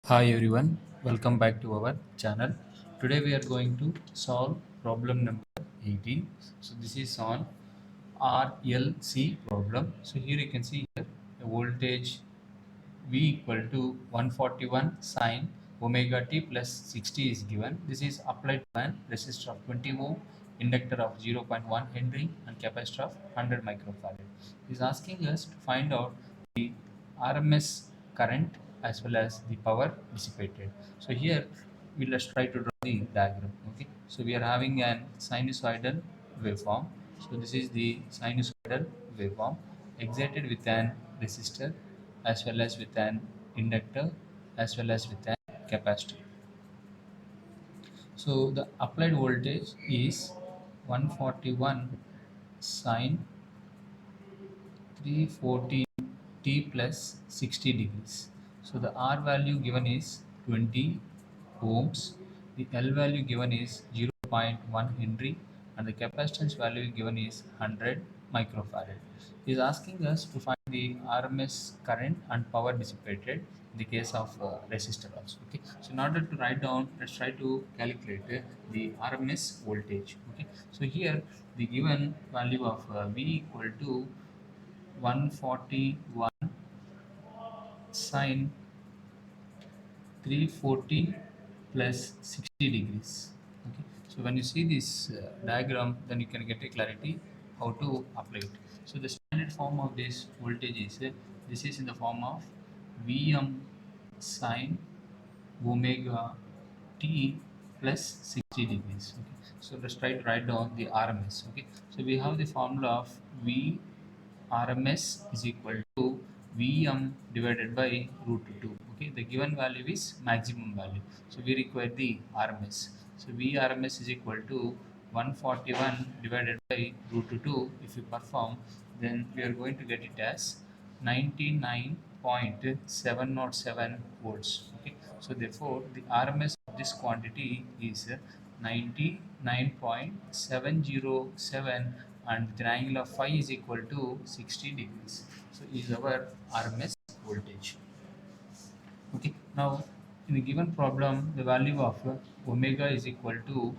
Hi everyone, welcome back to our channel. Today we are going to solve problem number 18. So this is on RLC problem. So here you can see here a voltage V equal to 141 sine omega t plus 60 is given. This is applied to an resistor of 20 ohm, inductor of 0.1 Henry and capacitor of 100 microfarad. It is asking us to find out the RMS current as well as the power dissipated. So here we let's try to draw the diagram. Okay, so we are having an sinusoidal waveform. So this is the sinusoidal waveform excited with an resistor as well as with an inductor as well as with an capacitor. So the applied voltage is 141 sine 314 t plus 60 degrees. So the R value given is 20 ohms, the L value given is 0.1 Henry, and the capacitance value given is 100 microfarad. It is asking us to find the RMS current and power dissipated in the case of resistor also. Okay, so in order to write down, let's try to calculate the RMS voltage. Okay, so here the given value of V equal to 141 sine 340 plus 60 degrees. Okay, so when you see this diagram, then you can get a clarity how to apply it. So the standard form of this voltage is this is in the form of Vm sine omega t plus 60 degrees. Okay, so let's try to write down the RMS. Okay, so we have the formula of V RMS is equal to Vm divided by root 2. Okay, the given value is maximum value. So we require the RMS. So VRMS is equal to 141 divided by root 2. If we perform, then we are going to get it as 99.707 volts. Okay, so therefore the RMS of this quantity is 99.707, and with an angle of phi is equal to 60 degrees. So is our RMS voltage. Okay, now in the given problem the value of omega is equal to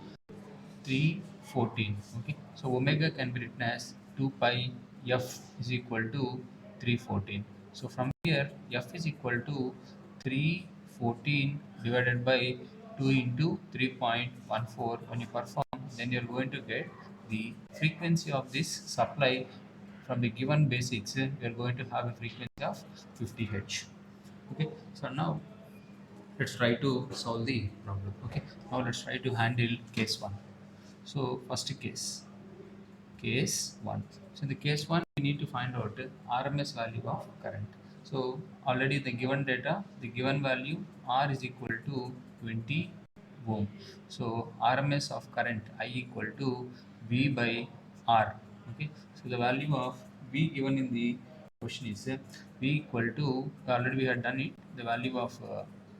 314. Okay, so omega can be written as 2 pi f is equal to 314. So from here f is equal to 314 divided by 2 into 3.14. When you perform, then you're going to get the frequency of this supply. From the given basics we are going to have a frequency of 50 Hz. Okay, so now let's try to solve the problem. Okay, now let's try to handle case 1. So first case 1. So in the case 1 we need to find out RMS value of current. So already the given data, the given value R is equal to 20 ohm. So RMS of current I equal to V by R. Okay, so the value of V given in the question is V equal to, already we had done it, the value of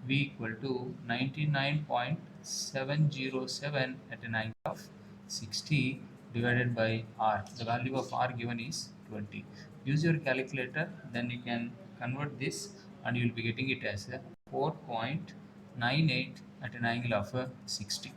V equal to 99.707 at an angle of 60 divided by R. The value of R given is 20. Use your calculator, then you can convert this and you will be getting it as 4.98 at an angle of 60.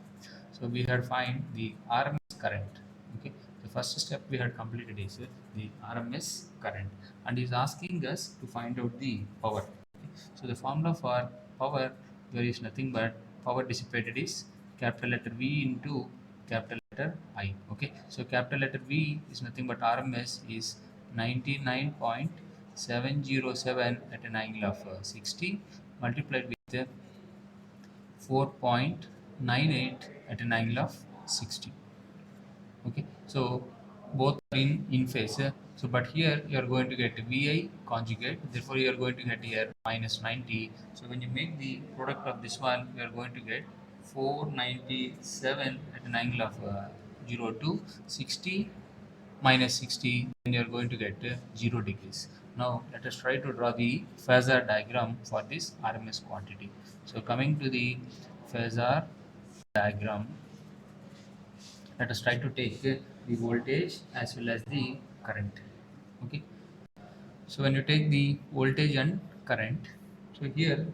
So we had find the RMS current. Okay, the first step we had completed is the RMS current, and is asking us to find out the power. Okay, so the formula for power, there is nothing but power dissipated is capital letter V into capital letter I. Okay, so capital letter V is nothing but RMS is 99.707 at an angle of 60 multiplied with 4.98 at an angle of 60. Okay, so both are in phase. So but here you are going to get VI conjugate, therefore you are going to get here minus 90. So when you make the product of this one, you are going to get 497 at an angle of 0 to 60 minus 60, then you are going to get 0 degrees. Now let us try to draw the phasor diagram for this RMS quantity. So coming to the phasor diagram, let us try to take the voltage as well as the current. Okay, so when you take the voltage and current, so here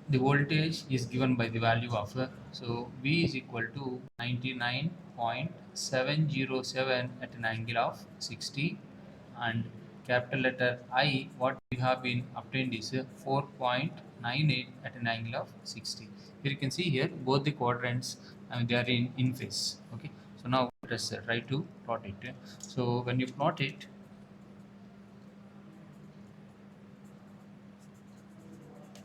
the voltage is given by the value of so V is equal to 99.707 at an angle of 60, and capital letter I what we have been obtained is 4.98 at an angle of 60. Here you can see here both the quadrants they are in phase. Okay, so now let us try to plot it. So when you plot it,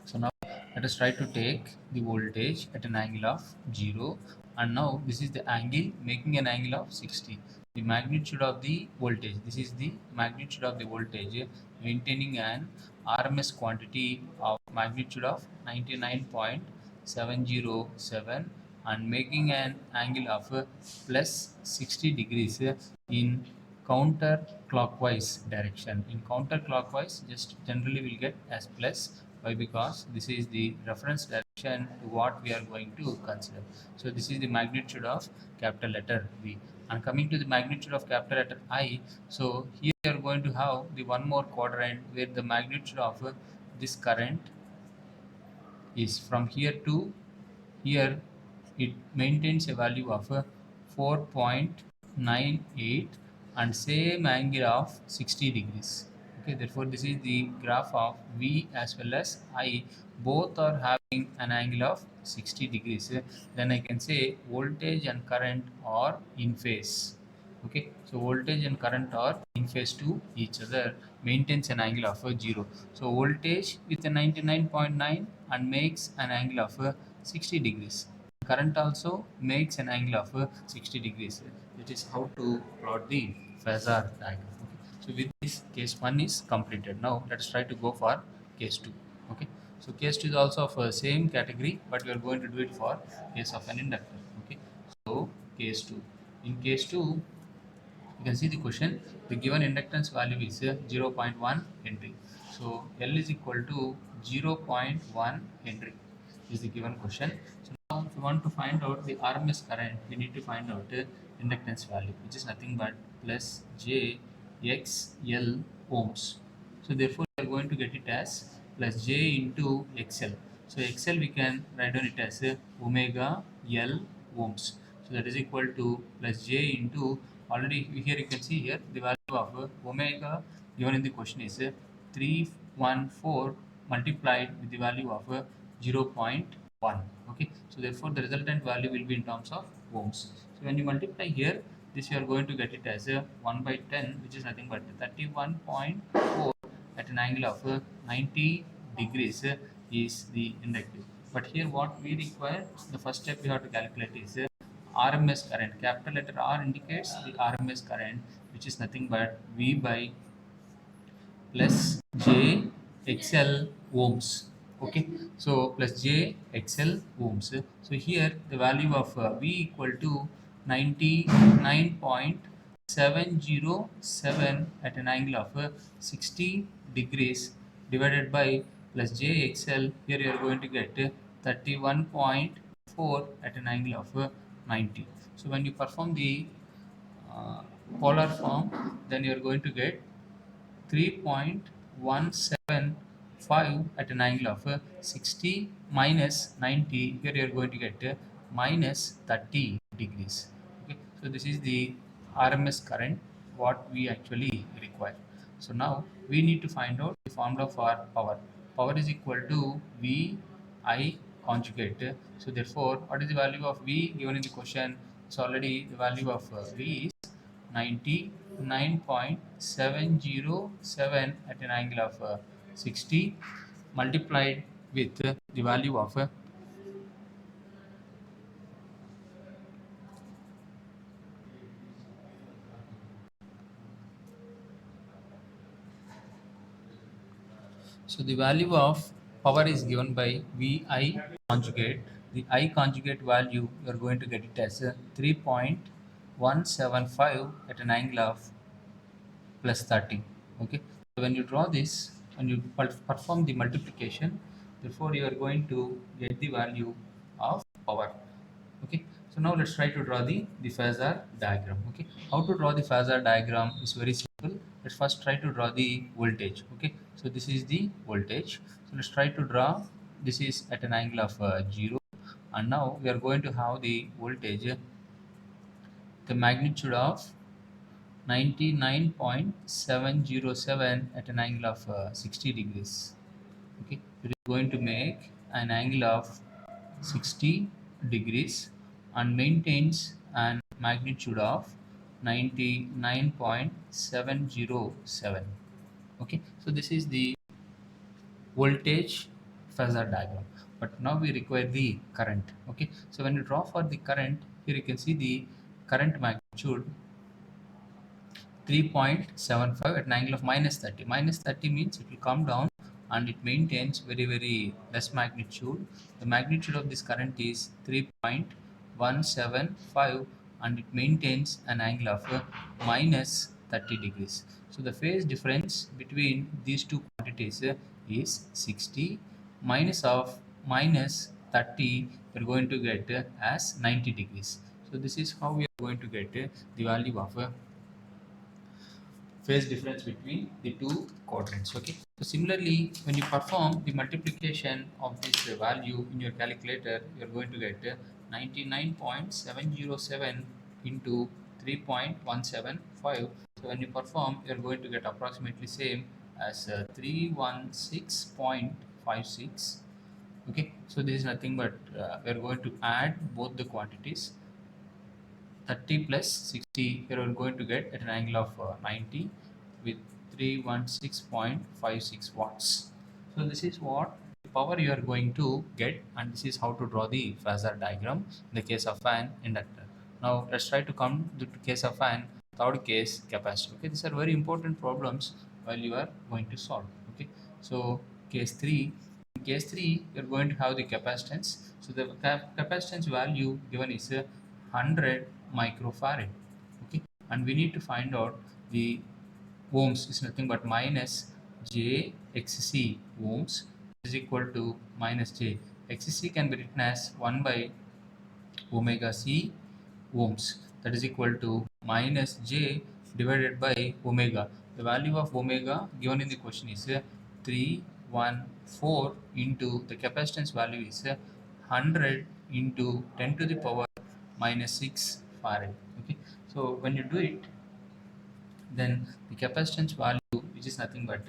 so now let us try to take the voltage at an angle of 0, and now this is the angle making an angle of 60. The magnitude of the voltage, this is the magnitude of the voltage maintaining an RMS quantity of magnitude of 99.707 and making an angle of plus 60 degrees in counterclockwise direction. In counterclockwise, just generally we'll get as plus. Why? Because this is the reference direction to what we are going to consider. So this is the magnitude of capital letter V. And coming to the magnitude of capital letter I, so here we are going to have the one more quadrant where the magnitude of this current is from here to here. It maintains a value of 4.98 and same angle of 60 degrees. Okay, therefore this is the graph of V as well as I, both are having an angle of 60 degrees. Then I can say voltage and current are in phase. Okay, so voltage and current are in phase to each other, maintains an angle of 0. So voltage with a 99.9 and makes an angle of 60 degrees. Current also makes an angle of 60 degrees. That is how to plot the phasor diagram. Okay. So with this, case 1 is completed. Now let us try to go for case 2. Okay. So case 2 is also of same category, but we are going to do it for case of an inductor. Okay. So case 2. In case 2, you can see the question. The given inductance value is 0 0.1 Henry. So L is equal to 0 0.1 Henry is the given question. So now if you want to find out the RMS current, we need to find out inductance value, which is nothing but plus J X L ohms. So therefore we are going to get it as plus J into XL. So XL we can write down it as omega L ohms. So that is equal to plus J into, already here you can see here the value of omega given in the question is 314 multiplied with the value of 0.1. Okay, so therefore the resultant value will be in terms of ohms. So when you multiply here, this you are going to get it as a 1 by 10, which is nothing but 31.4 at an angle of 90 degrees is the inductive. But here what we require, the first step we have to calculate is RMS current. Capital letter R indicates the RMS current, which is nothing but V by plus J XL ohms. Okay, so plus J XL ohms. So here the value of V equal to 99.707 at an angle of 60 degrees divided by plus J XL. Here you are going to get 31.4 at an angle of 90. So when you perform the polar form, then you are going to get 3.175 at an angle of 60 minus 90. Here you are going to get minus 30 degrees. Okay, so this is the RMS current what we actually require. So now we need to find out the formula for power. Power is equal to V I conjugate. So therefore, what is the value of V given in the question? So already the value of V is 99.707 at an angle of 60 multiplied with the value of so the value of power is given by VI conjugate. The I conjugate value you are going to get it as 3.175 at an angle of plus 30. Okay, so when you draw this and you perform the multiplication, therefore you are going to get the value of power. Okay, so now let's try to draw the phasor diagram. Okay, how to draw the phasor diagram is very simple. Let's first try to draw the voltage. Okay, so this is the voltage. So let's try to draw this is at an angle of 0, and now we are going to have the voltage, the magnitude of 99.707 at an angle of 60 degrees. Okay, it is going to make an angle of 60 degrees and maintains an magnitude of 99.707. Okay, so this is the voltage phasor diagram, but now we require the current. Okay, so when you draw for the current, here you can see the current magnitude 3.75 at an angle of minus 30. Minus 30 means it will come down and it maintains very less magnitude. The magnitude of this current is 3.175 and it maintains an angle of minus 30 degrees. So the phase difference between these two quantities is 60 minus of minus 30, we are going to get as 90 degrees. So this is how we are going to get the value of phase difference between the two quadrants. Okay, so similarly, when you perform the multiplication of this value in your calculator, you are going to get 99.707 into 3.175. So when you perform, you are going to get approximately same as 316.56. Okay, so this is nothing but we are going to add both the quantities. 30 plus 60, here we're going to get at an angle of 90 with 316.56 watts. So this is what power you are going to get, and this is how to draw the phasor diagram in the case of an inductor. Now let's try to come to the case of an third case capacitor. Okay, these are very important problems while you are going to solve. Okay, so case 3. In case 3, you're going to have the capacitance. So the capacitance value given is 100 microfarad. Okay, and we need to find out the ohms is nothing but minus j xc ohms is equal to minus j. Xc can be written as 1 by omega c ohms, that is equal to minus j divided by omega. The value of omega given in the question is 314 into the capacitance value is 100 into 10 to the power minus 6 farad. Okay, so when you do it, then the capacitance value, which is nothing but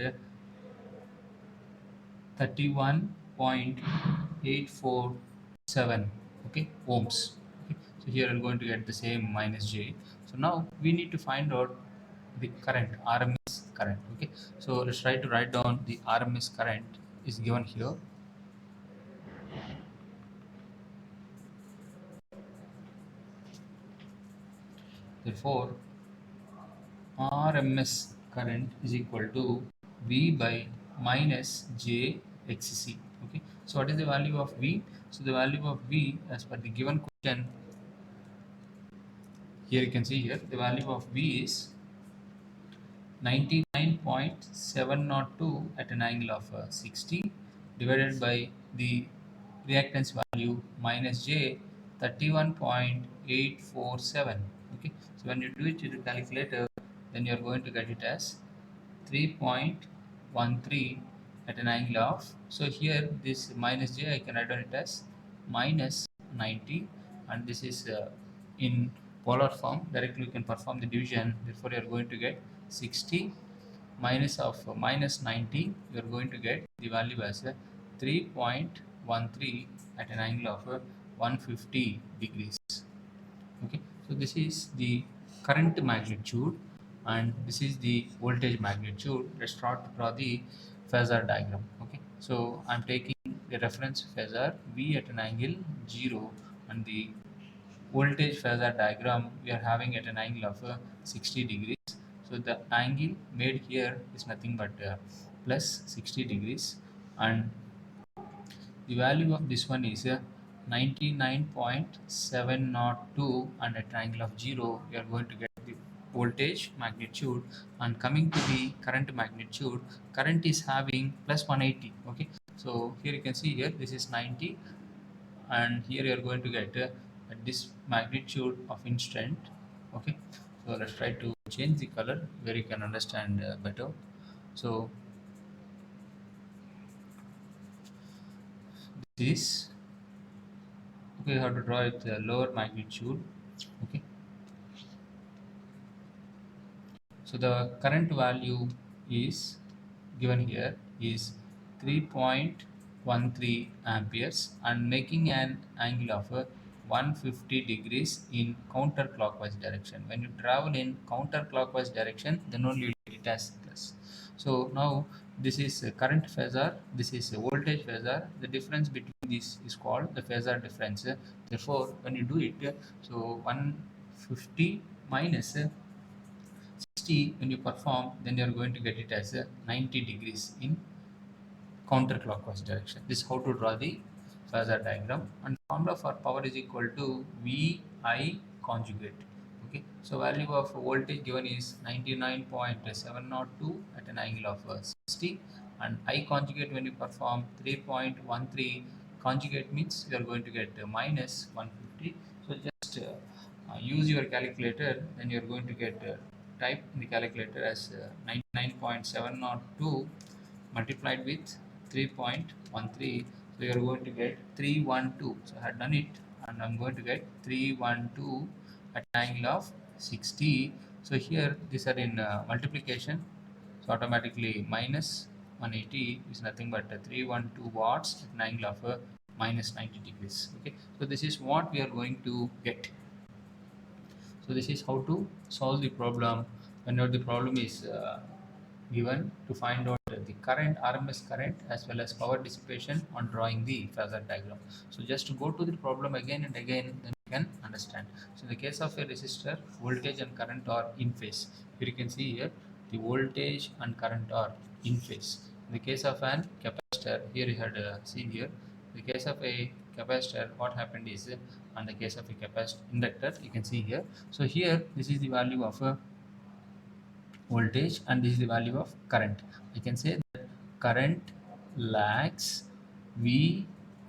31.847, okay, ohms. Okay, so here I'm going to get the same minus j. So now we need to find out the current, RMS current. Okay, so let's try to write down the RMS current is given here. Therefore RMS current is equal to V by minus J XC. Okay, so what is the value of V? So the value of V, as per the given question, here you can see here the value of V is 99.702 at an angle of 60 divided by the reactance value minus J 31.847. Okay, so when you do it with the calculator, then you are going to get it as 3.13 at an angle of, so here this minus j I can write on it as minus 90, and this is in polar form. Directly you can perform the division, therefore you are going to get 60 minus of minus 90, you are going to get the value as 3.13 at an angle of 150 degrees. Okay, so this is the current magnitude and this is the voltage magnitude. Let's start to draw the phasor diagram. Okay, so I'm taking the reference phasor V at an angle 0 and the voltage phasor diagram we are having at an angle of 60 degrees. So the angle made here is nothing but plus 60 degrees, and the value of this one is 99.702, and a triangle of 0 we are going to get the voltage magnitude. And coming to the current magnitude, current is having plus 180. Okay, so here you can see here this is 90, and here you are going to get this magnitude of instant. Okay, so let's try to change the color where you can understand better. So is, okay, you have to draw it lower magnitude. Okay, so the current value is given here is 3.13 amperes and making an angle of 150 degrees in counterclockwise direction. When you travel in counterclockwise direction, then only you get it as plus. So now this is a current phasor, this is a voltage phasor. The difference between this is called the phasor difference. Therefore, when you do it, so 150 minus 60, when you perform, then you are going to get it as a 90 degrees in counterclockwise direction. This is how to draw the phasor diagram, and formula for power is equal to VI conjugate. Okay, so value of voltage given is 99.702 at an angle of 60, and I conjugate when you perform 3.13, conjugate means you are going to get minus 150. So just use your calculator, then you are going to get type in the calculator as 99.702 multiplied with 3.13, so you are going to get 312. So I had done it, and I'm going to get 312 at an angle of 60. So here these are in multiplication, so automatically minus 180 is nothing but 312 watts at an angle of minus 90 degrees. Okay, so this is what we are going to get. So this is how to solve the problem whenever the problem is given, to find out the current, RMS current, as well as power dissipation on drawing the phasor diagram. So just go to the problem again and again, then you can understand. So in the case of a resistor, voltage and current are in phase. Here you can see here the voltage and current are in phase. In the case of an capacitor, here you had seen here, in the case of a capacitor, what happened is, on the case of a capacitor inductor, you can see here. So here this is the value of a voltage and this is the value of current. I can say that current lags, V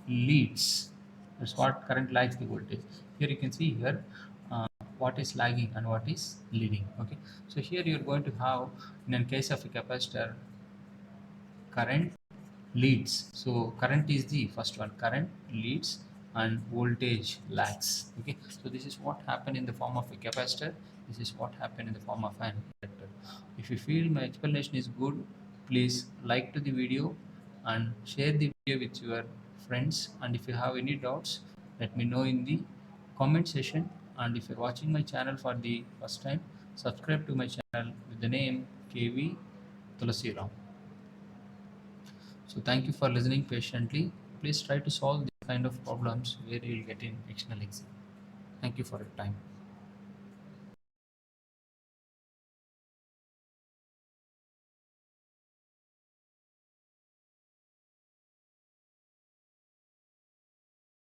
leads. That's what current lags the voltage. Here you can see here what is lagging and what is leading. Okay, so here you're going to have, in a case of a capacitor, current leads. So current is the first one, current leads and voltage lags. Okay, so this is what happened in the form of a capacitor, this is what happened in the form of an inductor. If you feel my explanation is good, please like to the video and share the video with your friends, and if you have any doubts, let me know in the comment section. And if you're watching my channel for the first time, subscribe to my channel with the name kvthulasi. So thank you for listening patiently. Please try to solve these kind of problems where you will get in external exam. Thank you for your time.